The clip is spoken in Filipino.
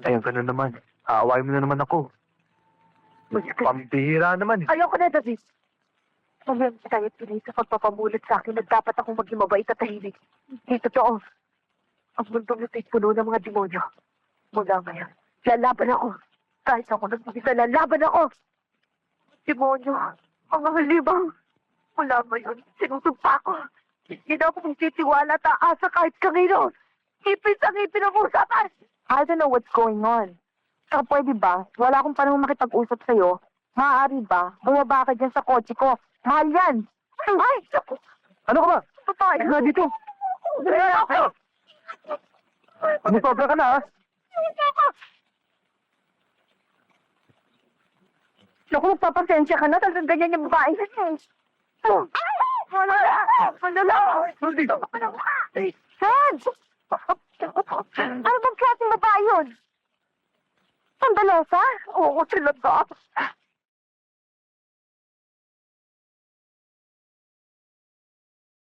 Ayun, ganun naman. Aawain mo na naman ako. Pambihira naman eh. Ayoko na, David. Mamaya tayo pinay sa pagpapamulat sa akin na dapat akong maging mabait at tahimik. Hindi totoo. Ang mundong ito'y puno ng mga demonyo. Mula ngayon, lalaban ako. Kahit ako nagpagisa, lalaban ako. Demonyo, mga halibang. Mula ngayon, sinusumpa ko. Hindi na ako magtitiwala at aasa kahit kanino. Ipin sa ngipin ang usapan. I don't know what's going on. Saka pwede ba, wala akong panahon makipag-usap sa'yo. Maaari ba, bumaba ka dyan sa kotse ko. Mahal yan. Ay, naku. Ano ka ba? Patay. Nga dito. Sumusobra ka na ha? Naku, magpapasensya ka na. Talagang ganyan yung babae na siya. Wala na. Sad! Ano bang klaseng babae yun? Sandalosa? Oo, talaga.